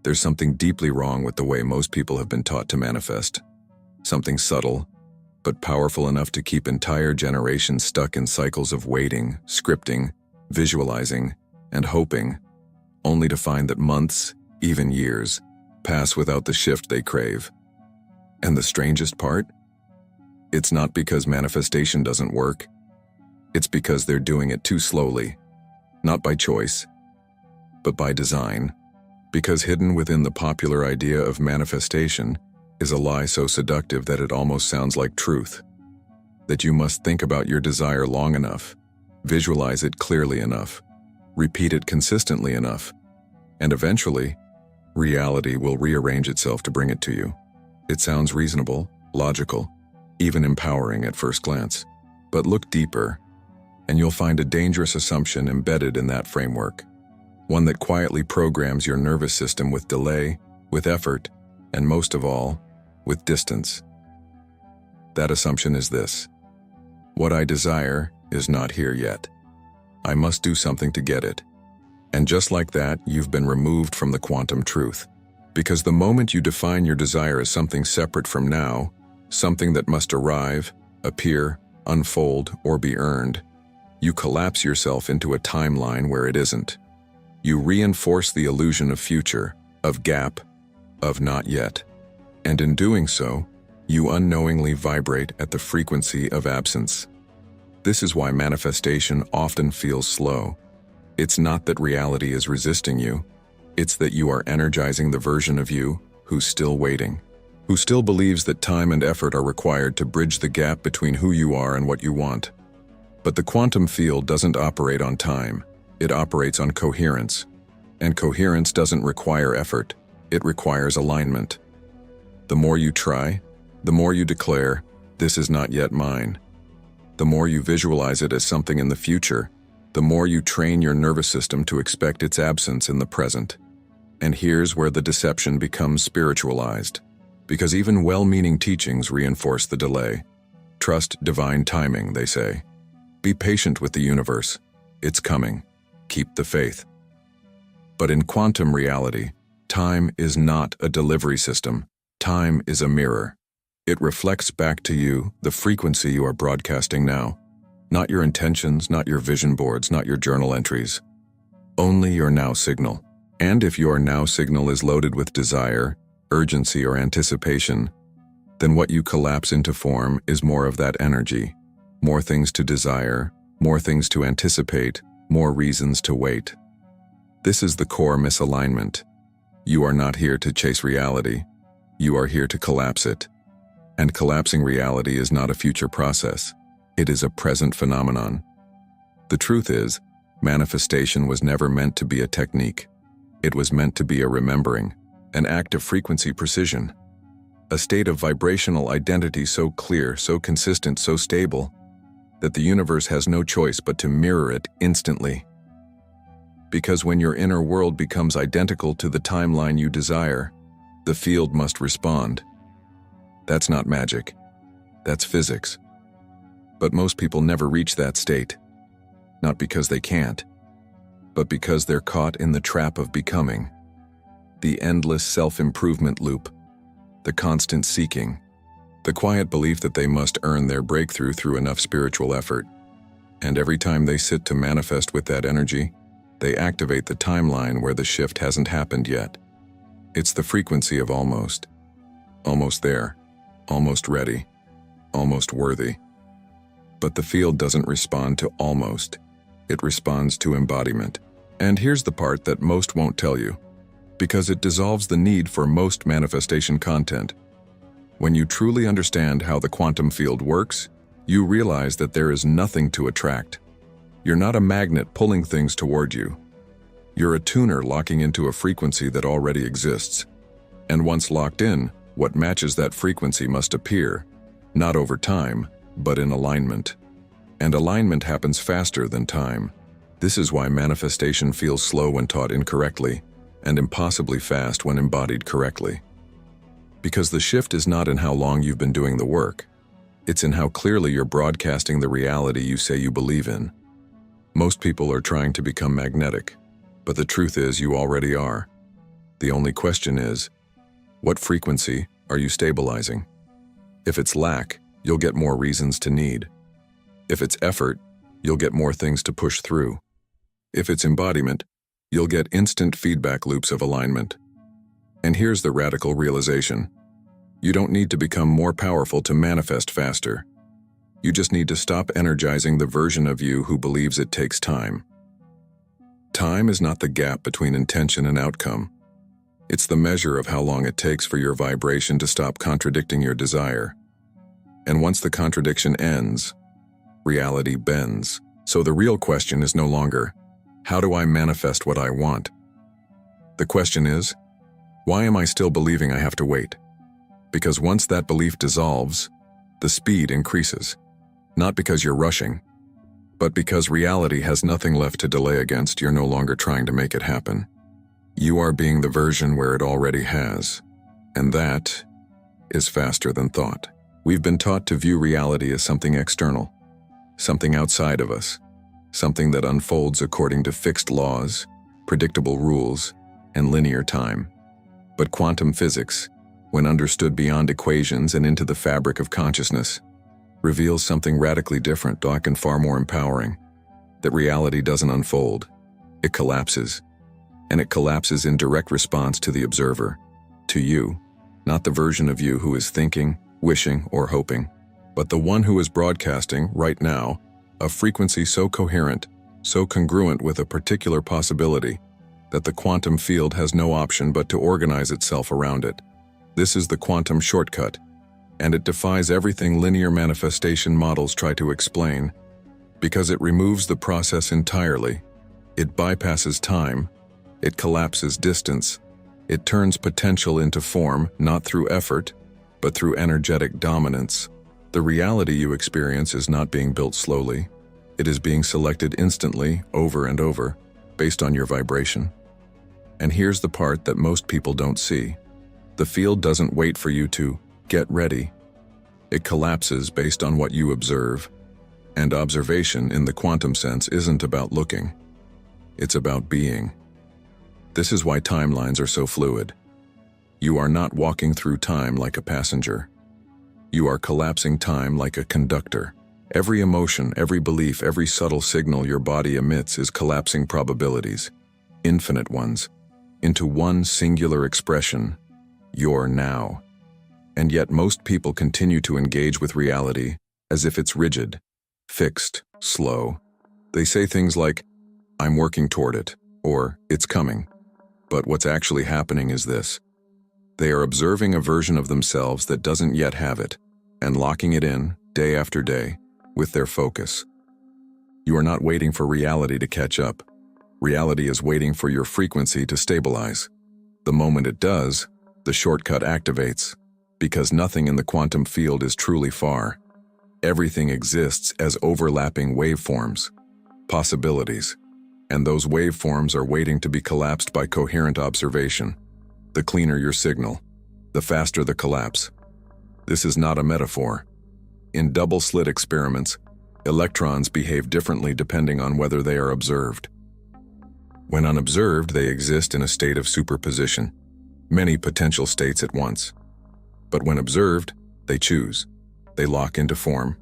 There's something deeply wrong with the way most people have been taught to manifest. Something subtle, but powerful enough to keep entire generations stuck in cycles of waiting, scripting, visualizing, and hoping, only to find that months, even years, pass without the shift they crave. And the strangest part? It's not because manifestation doesn't work. It's because they're doing it too slowly, not by choice, but by design. Because hidden within the popular idea of manifestation is a lie so seductive that it almost sounds like truth. That you must think about your desire long enough, visualize it clearly enough, repeat it consistently enough, and eventually, reality will rearrange itself to bring it to you. It sounds reasonable, logical, even empowering at first glance. But look deeper, and you'll find a dangerous assumption embedded in that framework. One that quietly programs your nervous system with delay, with effort, and most of all, with distance. That assumption is this: what I desire is not here yet. I must do something to get it. And just like that, you've been removed from the quantum truth. Because the moment you define your desire as something separate from now, something that must arrive, appear, unfold, or be earned, you collapse yourself into a timeline where it isn't. You reinforce the illusion of future, of gap, of not yet. And in doing so, you unknowingly vibrate at the frequency of absence. This is why manifestation often feels slow. It's not that reality is resisting you. It's that you are energizing the version of you who's still waiting, who still believes that time and effort are required to bridge the gap between who you are and what you want. But the quantum field doesn't operate on time. It operates on coherence. And coherence doesn't require effort. It requires alignment. The more you try, the more you declare, "This is not yet mine." The more you visualize it as something in the future, the more you train your nervous system to expect its absence in the present. And here's where the deception becomes spiritualized. Because even well-meaning teachings reinforce the delay. Trust divine timing, they say. Be patient with the universe. It's coming. Keep the faith. But in quantum reality, time is not a delivery system. Time is a mirror. It reflects back to you the frequency you are broadcasting now. Not your intentions, not your vision boards, not your journal entries. Only your now signal. And if your now signal is loaded with desire, urgency, or anticipation, then what you collapse into form is more of that energy. More things to desire, more things to anticipate, more reasons to wait. This is the core misalignment. You are not here to chase reality. You are here to collapse it. And collapsing reality is not a future process. It is a present phenomenon. The truth is, manifestation was never meant to be a technique. It was meant to be a remembering, an act of frequency precision, a state of vibrational identity so clear, so consistent, so stable, that the universe has no choice but to mirror it instantly. Because when your inner world becomes identical to the timeline you desire, the field must respond. That's not magic. That's physics. But most people never reach that state. Not because they can't, but because they're caught in the trap of becoming. The endless self-improvement loop, the constant seeking, the quiet belief that they must earn their breakthrough through enough spiritual effort. And every time they sit to manifest with that energy, they activate the timeline where the shift hasn't happened yet. It's the frequency of almost. Almost there, almost ready, almost worthy. But the field doesn't respond to almost. It responds to embodiment. And here's the part that most won't tell you, because it dissolves the need for most manifestation content. When you truly understand how the quantum field works, you realize that there is nothing to attract. You're not a magnet pulling things toward you. You're a tuner locking into a frequency that already exists. And once locked in, what matches that frequency must appear, not over time, but in alignment. And alignment happens faster than time. This is why manifestation feels slow when taught incorrectly, and impossibly fast when embodied correctly. Because the shift is not in how long you've been doing the work. It's in how clearly you're broadcasting the reality you say you believe in. Most people are trying to become magnetic, but the truth is you already are. The only question is, what frequency are you stabilizing? If it's lack, you'll get more reasons to need. If it's effort, you'll get more things to push through. If it's embodiment, you'll get instant feedback loops of alignment. And here's the radical realization. You don't need to become more powerful to manifest faster. You just need to stop energizing the version of you who believes it takes time. Time is not the gap between intention and outcome. It's the measure of how long it takes for your vibration to stop contradicting your desire. And once the contradiction ends, reality bends. So the real question is no longer, how do I manifest what I want? The question is, why am I still believing I have to wait? Because once that belief dissolves, the speed increases. Not because you're rushing, but because reality has nothing left to delay against. You're no longer trying to make it happen. You are being the version where it already has, and that is faster than thought. We've been taught to view reality as something external, something outside of us, something that unfolds according to fixed laws, predictable rules, and linear time. But quantum physics, when understood beyond equations and into the fabric of consciousness, reveals something radically different, dark and far more empowering. That reality doesn't unfold, it collapses. And it collapses in direct response to the observer, to you, not the version of you who is thinking, wishing, or hoping, but the one who is broadcasting, right now, a frequency so coherent, so congruent with a particular possibility, that the quantum field has no option but to organize itself around it. This is the quantum shortcut, and it defies everything linear manifestation models try to explain, because it removes the process entirely. It bypasses time, it collapses distance, it turns potential into form, not through effort, but through energetic dominance. The reality you experience is not being built slowly, it is being selected instantly, over and over, based on your vibration. And here's the part that most people don't see. The field doesn't wait for you to get ready. It collapses based on what you observe, and observation in the quantum sense isn't about looking. It's about being. This is why timelines are so fluid. You are not walking through time like a passenger. You are collapsing time like a conductor. Every emotion, every belief, every subtle signal your body emits is collapsing probabilities, infinite ones, into one singular expression, your now. And yet most people continue to engage with reality as if it's rigid, fixed, slow. They say things like, I'm working toward it, or it's coming. But what's actually happening is this. They are observing a version of themselves that doesn't yet have it, and locking it in, day after day, with their focus. You are not waiting for reality to catch up. Reality is waiting for your frequency to stabilize. The moment it does, the shortcut activates, because nothing in the quantum field is truly far. Everything exists as overlapping waveforms, possibilities, and those waveforms are waiting to be collapsed by coherent observation. The cleaner your signal, the faster the collapse. This is not a metaphor. In double-slit experiments, electrons behave differently depending on whether they are observed. When unobserved, they exist in a state of superposition, many potential states at once. But when observed, they choose. They lock into form.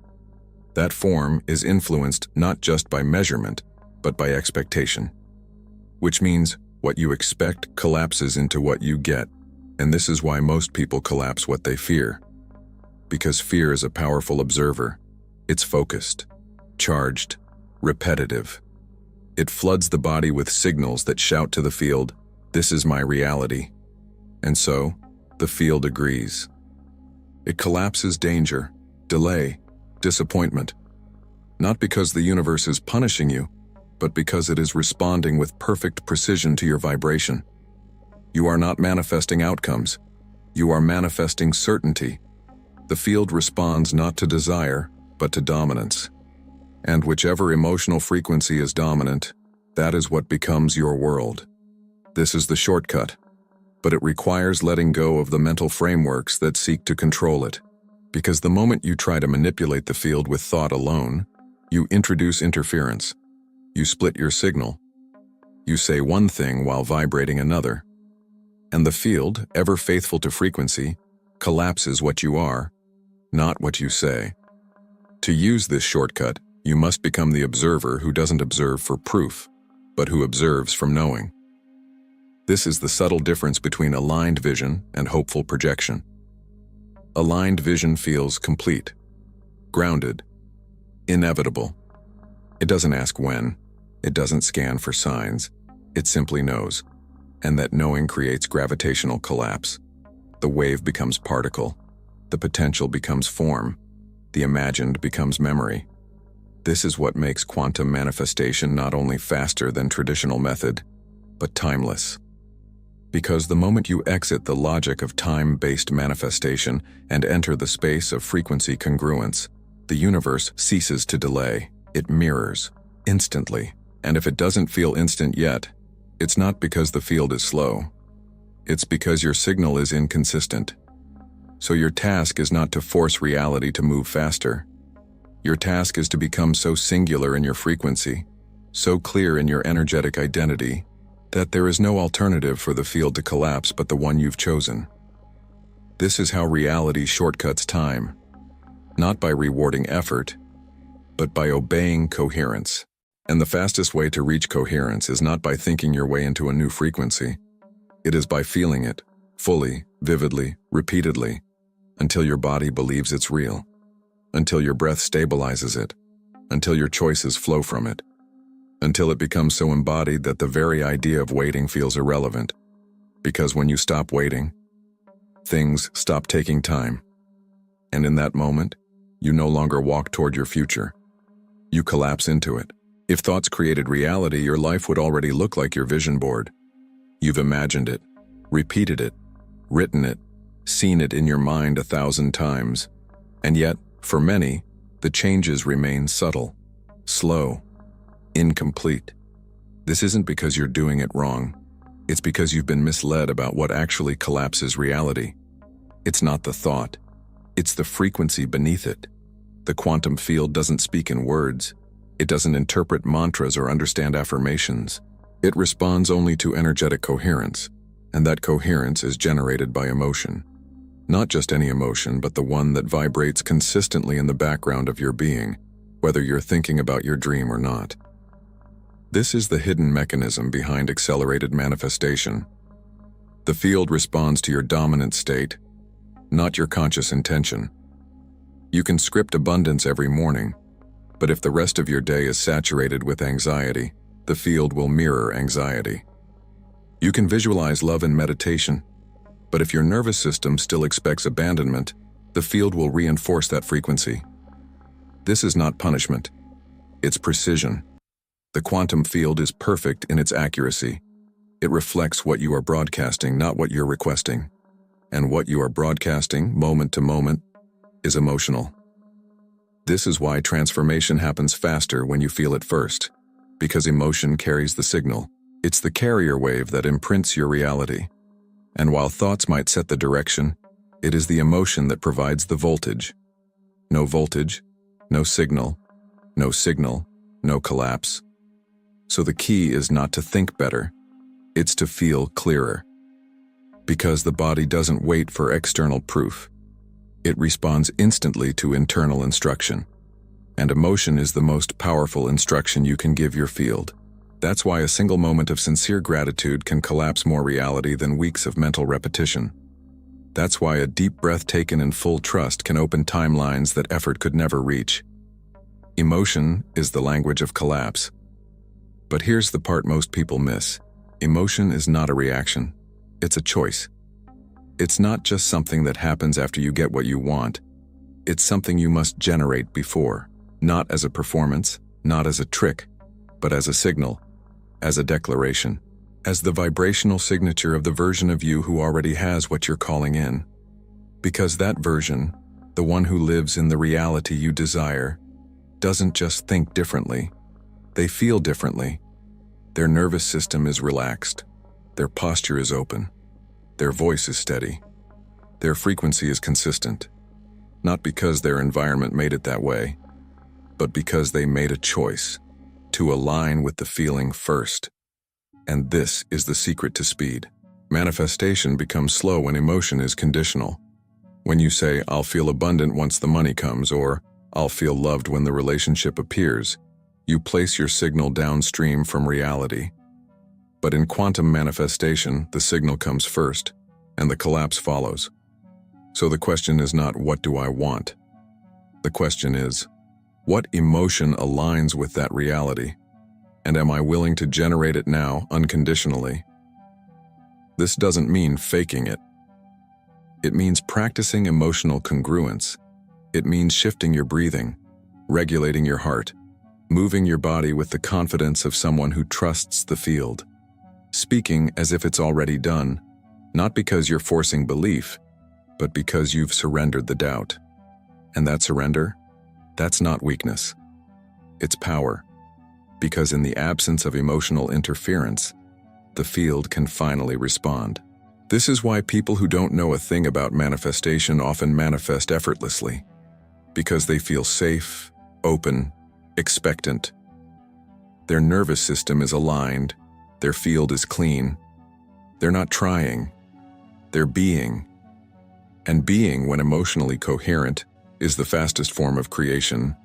That form is influenced not just by measurement, but by expectation. Which means what you expect collapses into what you get, and this is why most people collapse what they fear. Because fear is a powerful observer. It's focused, charged, repetitive. It floods the body with signals that shout to the field, this is my reality. And so, the field agrees. It collapses danger, delay, disappointment. Not because the universe is punishing you, but because it is responding with perfect precision to your vibration. You are not manifesting outcomes. You are manifesting certainty. The field responds not to desire, but to dominance. And whichever emotional frequency is dominant, that is what becomes your world. This is the shortcut, but it requires letting go of the mental frameworks that seek to control it. Because the moment you try to manipulate the field with thought alone, you introduce interference. You split your signal. You say one thing while vibrating another. And the field, ever faithful to frequency, collapses what you are, not what you say. To use this shortcut, you must become the observer who doesn't observe for proof, but who observes from knowing. This is the subtle difference between aligned vision and hopeful projection. Aligned vision feels complete, grounded, inevitable. It doesn't ask when, it doesn't scan for signs, it simply knows. And that knowing creates gravitational collapse. The wave becomes particle, the potential becomes form, the imagined becomes memory. This is what makes quantum manifestation not only faster than traditional method, but timeless. Because the moment you exit the logic of time-based manifestation and enter the space of frequency congruence, the universe ceases to delay. It mirrors, instantly. And if it doesn't feel instant yet, it's not because the field is slow. It's because your signal is inconsistent. So your task is not to force reality to move faster. Your task is to become so singular in your frequency, so clear in your energetic identity, that there is no alternative for the field to collapse but the one you've chosen. This is how reality shortcuts time, not by rewarding effort, but by obeying coherence. And the fastest way to reach coherence is not by thinking your way into a new frequency. It is by feeling it, fully, vividly, repeatedly, until your body believes it's real, until your breath stabilizes it, until your choices flow from it, until it becomes so embodied that the very idea of waiting feels irrelevant. Because when you stop waiting, things stop taking time. And in that moment, you no longer walk toward your future. You collapse into it. If thoughts created reality, your life would already look like your vision board. You've imagined it, repeated it, written it, seen it in your mind 1,000 times. And yet, for many, the changes remain subtle, slow, incomplete. This isn't because you're doing it wrong. It's because you've been misled about what actually collapses reality. It's not the thought. It's the frequency beneath it. The quantum field doesn't speak in words. It doesn't interpret mantras or understand affirmations. It responds only to energetic coherence, and that coherence is generated by emotion. Not just any emotion, but the one that vibrates consistently in the background of your being, whether you're thinking about your dream or not. This is the hidden mechanism behind accelerated manifestation. The field responds to your dominant state, not your conscious intention. You can script abundance every morning, but if the rest of your day is saturated with anxiety, the field will mirror anxiety. You can visualize love in meditation, but if your nervous system still expects abandonment, the field will reinforce that frequency. This is not punishment. It's precision. The quantum field is perfect in its accuracy. It reflects what you are broadcasting, not what you're requesting. And what you are broadcasting, moment to moment, is emotional. This is why transformation happens faster when you feel it first, because emotion carries the signal. It's the carrier wave that imprints your reality. And while thoughts might set the direction, it is the emotion that provides the voltage. No voltage, no signal, no collapse. So the key is not to think better, it's to feel clearer. Because the body doesn't wait for external proof. It responds instantly to internal instruction. And emotion is the most powerful instruction you can give your field. That's why a single moment of sincere gratitude can collapse more reality than weeks of mental repetition. That's why a deep breath taken in full trust can open timelines that effort could never reach. Emotion is the language of collapse. But here's the part most people miss. Emotion is not a reaction. It's a choice. It's not just something that happens after you get what you want. It's something you must generate before, not as a performance, not as a trick, but as a signal, as a declaration, as the vibrational signature of the version of you who already has what you're calling in. Because that version, the one who lives in the reality you desire, doesn't just think differently. They feel differently. Their nervous system is relaxed. Their posture is open. Their voice is steady. Their frequency is consistent. Not because their environment made it that way, but because they made a choice to align with the feeling first. And this is the secret to speed. Manifestation becomes slow when emotion is conditional. When you say, "I'll feel abundant once the money comes," or "I'll feel loved when the relationship appears," you place your signal downstream from reality. But in quantum manifestation, the signal comes first, and the collapse follows. So the question is not, "What do I want?" The question is, what emotion aligns with that reality? And am I willing to generate it now, unconditionally? This doesn't mean faking it. It means practicing emotional congruence. It means shifting your breathing, regulating your heart, moving your body with the confidence of someone who trusts the field, speaking as if it's already done, not because you're forcing belief, but because you've surrendered the doubt. And that surrender? That's not weakness. It's power. Because in the absence of emotional interference, the field can finally respond. This is why people who don't know a thing about manifestation often manifest effortlessly. Because they feel safe, open, expectant. Their nervous system is aligned, their field is clean. They're not trying, they're being. And being, when emotionally coherent, is the fastest form of creation.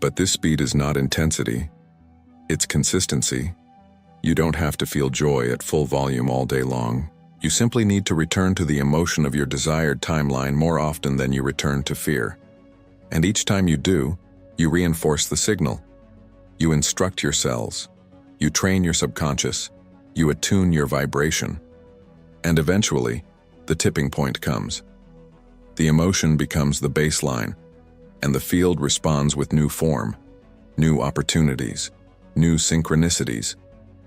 But this speed is not intensity, it's consistency. You don't have to feel joy at full volume all day long. You simply need to return to the emotion of your desired timeline more often than you return to fear. And each time you do, you reinforce the signal. You instruct your cells. You train your subconscious. You attune your vibration. And eventually, the tipping point comes. The emotion becomes the baseline, and the field responds with new form, new opportunities, new synchronicities,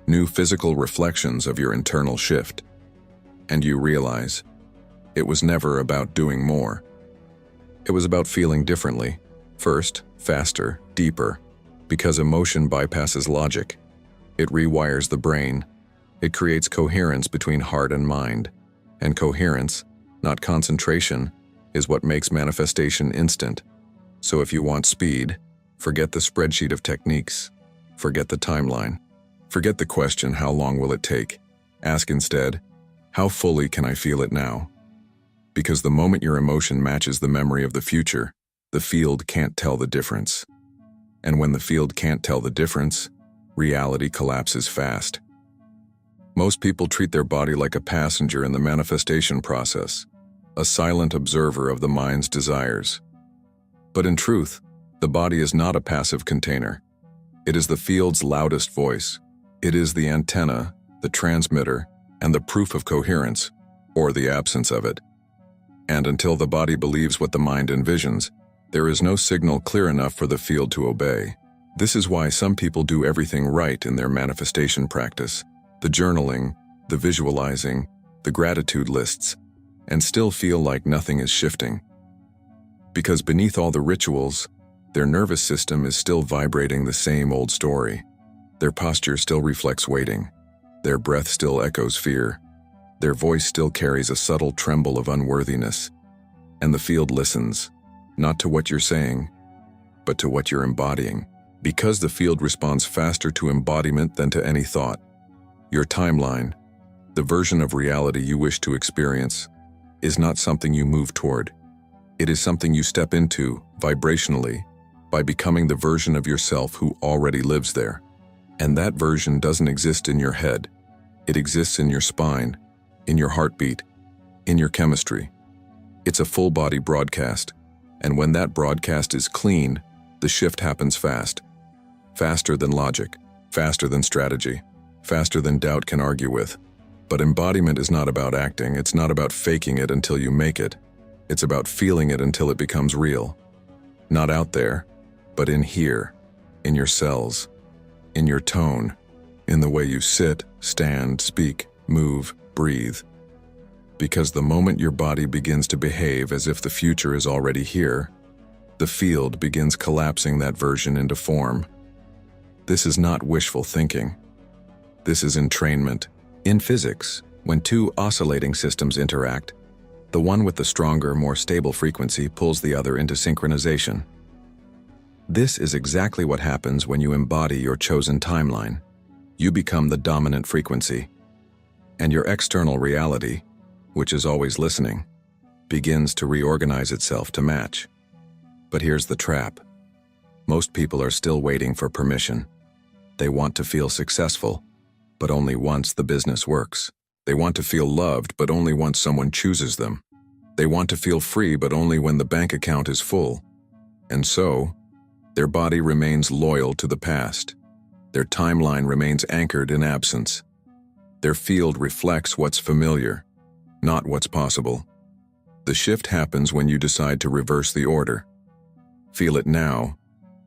new physical reflections of your internal shift. And you realize, it was never about doing more. It was about feeling differently, first, faster, deeper, because emotion bypasses logic. It rewires the brain. It creates coherence between heart and mind. And coherence, not concentration, is what makes manifestation instant. So if you want speed, forget the spreadsheet of techniques. Forget the timeline. Forget the question, "How long will it take?" Ask instead, "How fully can I feel it now?" Because the moment your emotion matches the memory of the future, the field can't tell the difference. And when the field can't tell the difference, reality collapses fast. Most people treat their body like a passenger in the manifestation process, a silent observer of the mind's desires. But in truth, the body is not a passive container. It is the field's loudest voice. It is the antenna, the transmitter, and the proof of coherence, or the absence of it. And until the body believes what the mind envisions, there is no signal clear enough for the field to obey. This is why some people do everything right in their manifestation practice, the journaling, the visualizing, the gratitude lists, and still feel like nothing is shifting. Because beneath all the rituals, their nervous system is still vibrating the same old story. Their posture still reflects waiting. Their breath still echoes fear. Their voice still carries a subtle tremble of unworthiness. And the field listens, not to what you're saying, but to what you're embodying. Because the field responds faster to embodiment than to any thought. Your timeline, the version of reality you wish to experience, is not something you move toward. It is something you step into, vibrationally, by becoming the version of yourself who already lives there. And that version doesn't exist in your head. It exists in your spine, in your heartbeat, in your chemistry. It's a full-body broadcast, and when that broadcast is clean, the shift happens fast. Faster than logic, faster than strategy, faster than doubt can argue with. But embodiment is not about acting, it's not about faking it until you make it. It's about feeling it until it becomes real. Not out there, but in here, in your cells, in your tone, in the way you sit, stand, speak, move, breathe. Because the moment your body begins to behave as if the future is already here, the field begins collapsing that version into form. This is not wishful thinking. This is entrainment. In physics, when two oscillating systems interact, the one with the stronger, more stable frequency pulls the other into synchronization. This is exactly what happens when you embody your chosen timeline. You become the dominant frequency. And your external reality, which is always listening, begins to reorganize itself to match. But here's the trap. Most people are still waiting for permission. They want to feel successful, but only once the business works. They want to feel loved, but only once someone chooses them. They want to feel free, but only when the bank account is full. And so, their body remains loyal to the past. Their timeline remains anchored in absence. Their field reflects what's familiar, not what's possible. The shift happens when you decide to reverse the order. Feel it now,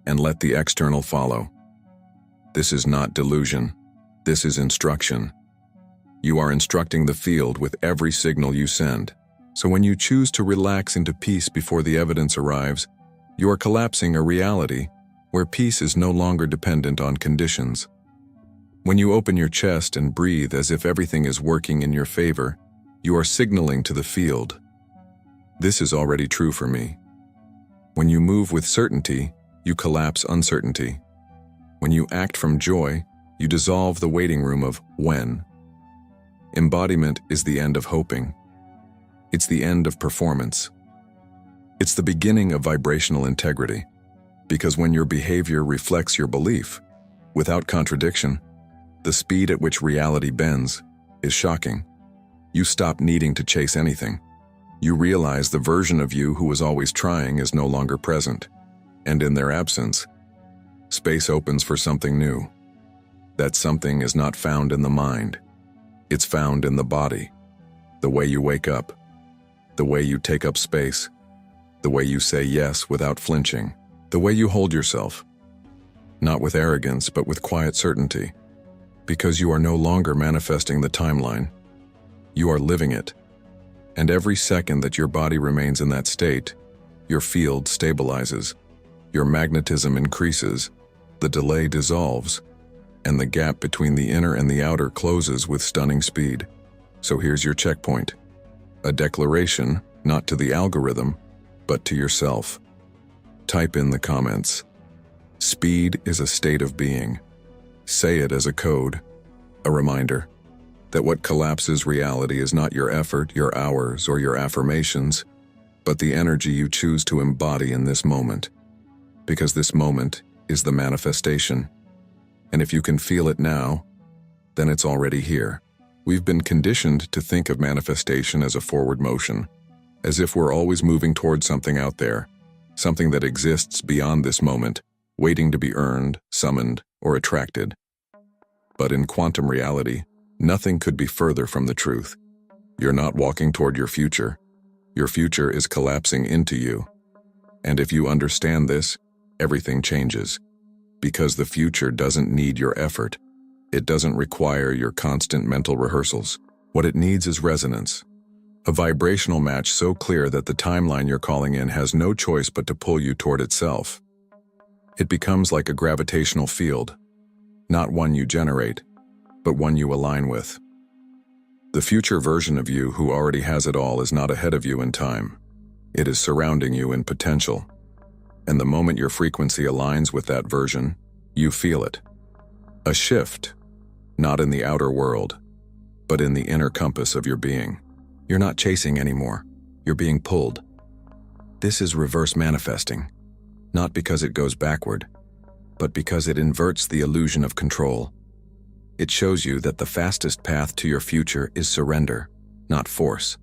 and let the external follow. This is not delusion. This is instruction. You are instructing the field with every signal you send. So when you choose to relax into peace before the evidence arrives, you are collapsing a reality where peace is no longer dependent on conditions. When you open your chest and breathe as if everything is working in your favor, you are signaling to the field, "This is already true for me." When you move with certainty, you collapse uncertainty. When you act from joy, you dissolve the waiting room of when. Embodiment is the end of hoping. It's the end of performance. It's the beginning of vibrational integrity, because when your behavior reflects your belief, without contradiction, the speed at which reality bends is shocking. You stop needing to chase anything. You realize the version of you who was always trying is no longer present, and in their absence, space opens for something new. That something is not found in the mind. It's found in the body. The way you wake up, the way you take up space, the way you say yes without flinching, the way you hold yourself, not with arrogance but with quiet certainty, because you are no longer manifesting the timeline. You are living it. And every second that your body remains in that state, your field stabilizes, your magnetism increases, the delay dissolves, and the gap between the inner and the outer closes with stunning speed. So here's your checkpoint. A declaration, not to the algorithm, but to yourself. Type in the comments. Speed is a state of being. Say it as a code, a reminder that what collapses reality is not your effort, your hours, or your affirmations, but the energy you choose to embody in this moment. Because this moment is the manifestation. And if you can feel it now, then it's already here. We've been conditioned to think of manifestation as a forward motion, as if we're always moving towards something out there, something that exists beyond this moment, waiting to be earned, summoned, or attracted. But in quantum reality, nothing could be further from the truth. You're not walking toward your future. Your future is collapsing into you. And if you understand this, everything changes. Because the future doesn't need your effort. It doesn't require your constant mental rehearsals. What it needs is resonance. A vibrational match so clear that the timeline you're calling in has no choice but to pull you toward itself. It becomes like a gravitational field, not one you generate, but one you align with. The future version of you who already has it all is not ahead of you in time. It is surrounding you in potential. And the moment your frequency aligns with that version, you feel it. A shift, not in the outer world, but in the inner compass of your being. You're not chasing anymore. You're being pulled. This is reverse manifesting, not because it goes backward, but because it inverts the illusion of control. It shows you that the fastest path to your future is surrender, not force.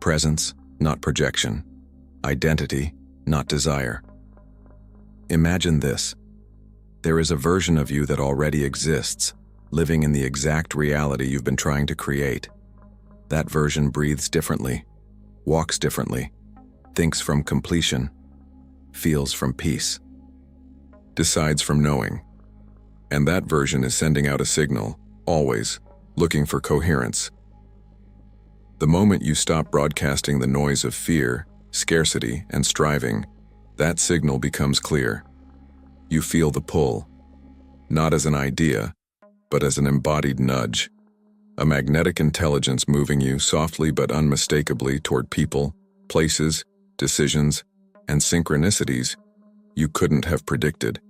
Presence, not projection. Identity, not desire. Imagine this. There is a version of you that already exists, living in the exact reality you've been trying to create. That version breathes differently, walks differently, thinks from completion, feels from peace, decides from knowing. And that version is sending out a signal, always, looking for coherence. The moment you stop broadcasting the noise of fear, scarcity, and striving, that signal becomes clear. You feel the pull, not as an idea, but as an embodied nudge, a magnetic intelligence moving you softly but unmistakably toward people, places, decisions, and synchronicities you couldn't have predicted.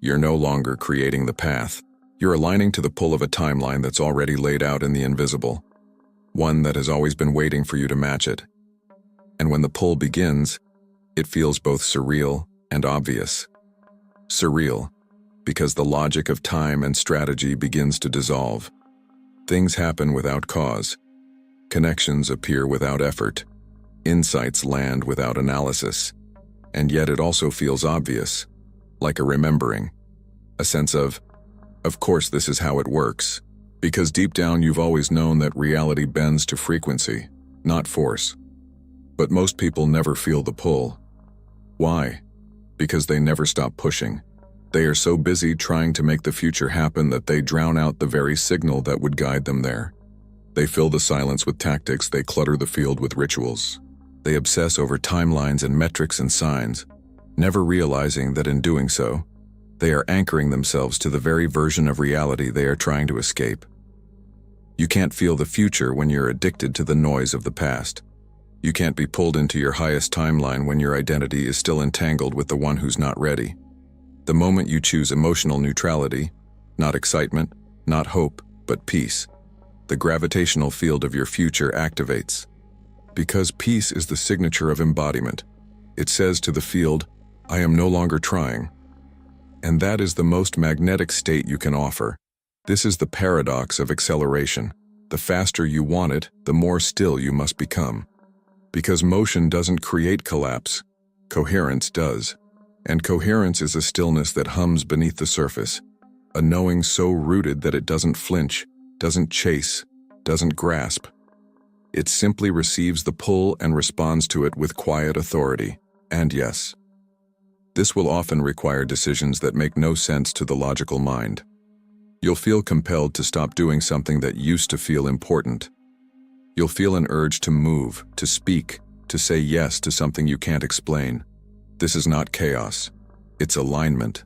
You're no longer creating the path. You're aligning to the pull of a timeline that's already laid out in the invisible, one that has always been waiting for you to match it. And when the pull begins, it feels both surreal and obvious. Surreal, because the logic of time and strategy begins to dissolve. Things happen without cause. Connections appear without effort. Insights land without analysis. And yet it also feels obvious, like a remembering. A sense of course this is how it works. Because deep down you've always known that reality bends to frequency, not force. But most people never feel the pull. Why? Because they never stop pushing. They are so busy trying to make the future happen that they drown out the very signal that would guide them there. They fill the silence with tactics, they clutter the field with rituals. They obsess over timelines and metrics and signs, never realizing that in doing so, they are anchoring themselves to the very version of reality they are trying to escape. You can't feel the future when you're addicted to the noise of the past. You can't be pulled into your highest timeline when your identity is still entangled with the one who's not ready. The moment you choose emotional neutrality, not excitement, not hope, but peace, the gravitational field of your future activates. Because peace is the signature of embodiment. It says to the field, I am no longer trying. And that is the most magnetic state you can offer. This is the paradox of acceleration. The faster you want it, the more still you must become. Because motion doesn't create collapse, coherence does. And coherence is a stillness that hums beneath the surface, a knowing so rooted that it doesn't flinch, doesn't chase, doesn't grasp. It simply receives the pull and responds to it with quiet authority. And yes, this will often require decisions that make no sense to the logical mind. You'll feel compelled to stop doing something that used to feel important. You'll feel an urge to move, to speak, to say yes to something you can't explain. This is not chaos. It's alignment.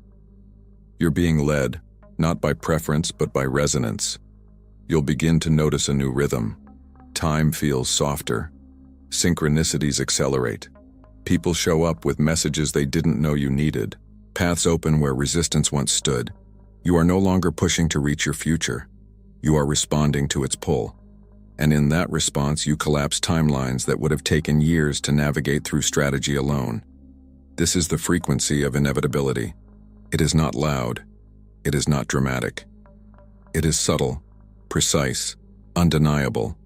You're being led, not by preference but by resonance. You'll begin to notice a new rhythm. Time feels softer. Synchronicities accelerate. People show up with messages they didn't know you needed. Paths open where resistance once stood. You are no longer pushing to reach your future. You are responding to its pull. And in that response, you collapse timelines that would have taken years to navigate through strategy alone. This is the frequency of inevitability. It is not loud. It is not dramatic. It is subtle, precise, undeniable.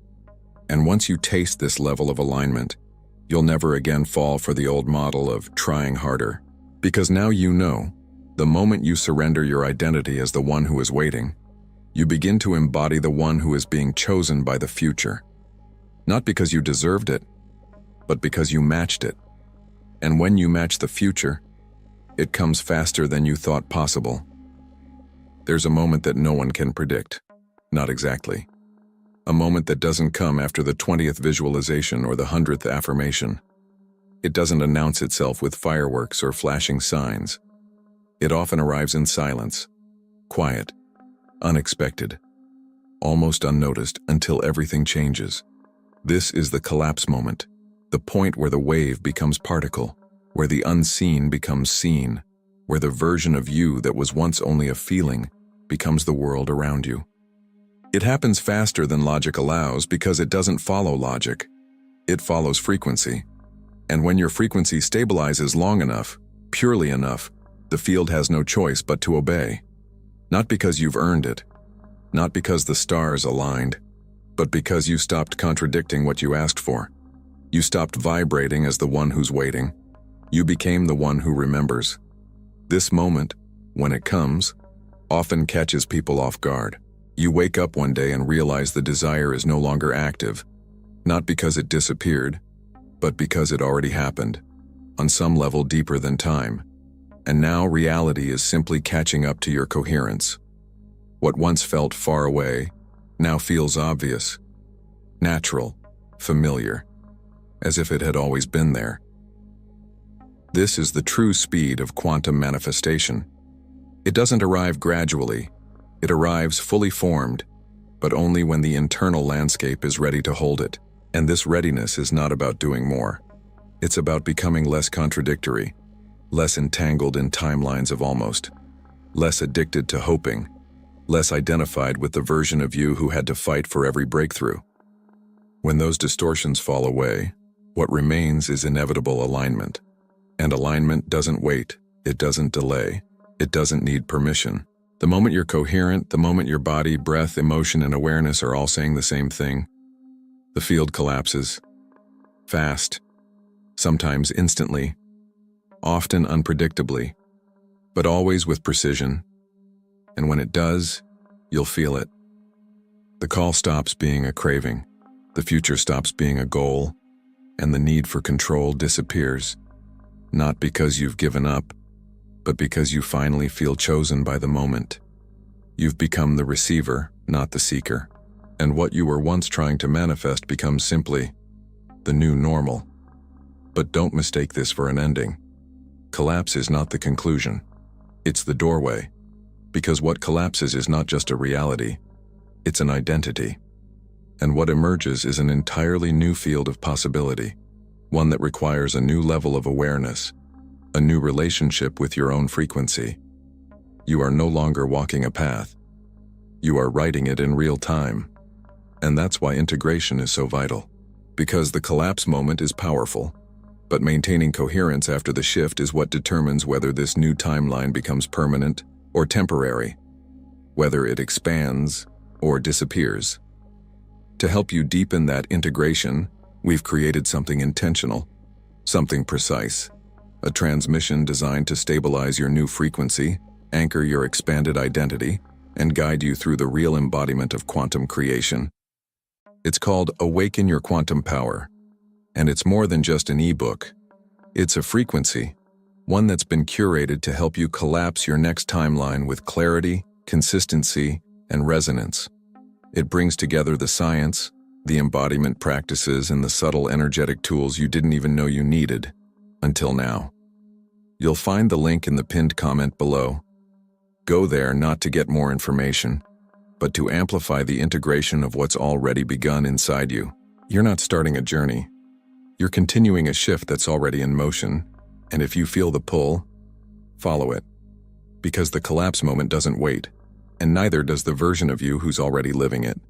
And once you taste this level of alignment, you'll never again fall for the old model of trying harder. Because now you know, the moment you surrender your identity as the one who is waiting, you begin to embody the one who is being chosen by the future. Not because you deserved it, but because you matched it. And when you match the future, it comes faster than you thought possible. There's a moment that no one can predict. Not exactly. A moment that doesn't come after the 20th visualization or the 100th affirmation. It doesn't announce itself with fireworks or flashing signs. It often arrives in silence, quiet, unexpected, almost unnoticed until everything changes. This is the collapse moment, the point where the wave becomes particle, where the unseen becomes seen, where the version of you that was once only a feeling becomes the world around you. It happens faster than logic allows because it doesn't follow logic. It follows frequency. And when your frequency stabilizes long enough, purely enough, the field has no choice but to obey. Not because you've earned it, not because the stars aligned, but because you stopped contradicting what you asked for. You stopped vibrating as the one who's waiting. You became the one who remembers. This moment, when it comes, often catches people off guard. You wake up one day and realize the desire is no longer active, not because it disappeared, but because it already happened, on some level deeper than time. And now reality is simply catching up to your coherence. What once felt far away now feels obvious, natural, familiar, as if it had always been there. This is the true speed of quantum manifestation. It doesn't arrive gradually. It arrives fully formed, but only when the internal landscape is ready to hold it. And this readiness is not about doing more. It's about becoming less contradictory, less entangled in timelines of almost, less addicted to hoping, less identified with the version of you who had to fight for every breakthrough. When those distortions fall away, what remains is inevitable alignment. And alignment doesn't wait, it doesn't delay, it doesn't need permission. The moment you're coherent, the moment your body, breath, emotion, and awareness are all saying the same thing, the field collapses. Fast, sometimes instantly, often unpredictably, but always with precision. And when it does, you'll feel it. The call stops being a craving, the future stops being a goal, and the need for control disappears. Not because you've given up, but because you finally feel chosen by the moment. You've become the receiver, not the seeker. And what you were once trying to manifest becomes simply the new normal. But don't mistake this for an ending. Collapse is not the conclusion. It's the doorway. Because what collapses is not just a reality, it's an identity. And what emerges is an entirely new field of possibility, one that requires a new level of awareness, a new relationship with your own frequency. You are no longer walking a path. You are writing it in real time. And that's why integration is so vital. Because the collapse moment is powerful, but maintaining coherence after the shift is what determines whether this new timeline becomes permanent or temporary, whether it expands or disappears. To help you deepen that integration, we've created something intentional, something precise, a transmission designed to stabilize your new frequency, anchor your expanded identity, and guide you through the real embodiment of quantum creation. It's called Awaken Your Quantum Power, and it's more than just an ebook. It's a frequency, one that's been curated to help you collapse your next timeline with clarity, consistency, and resonance. It brings together the science, the embodiment practices, and the subtle energetic tools you didn't even know you needed, until now. You'll find the link in the pinned comment below. Go there not to get more information, but to amplify the integration of what's already begun inside you. You're not starting a journey. You're continuing a shift that's already in motion, and if you feel the pull, follow it. Because the collapse moment doesn't wait, and neither does the version of you who's already living it.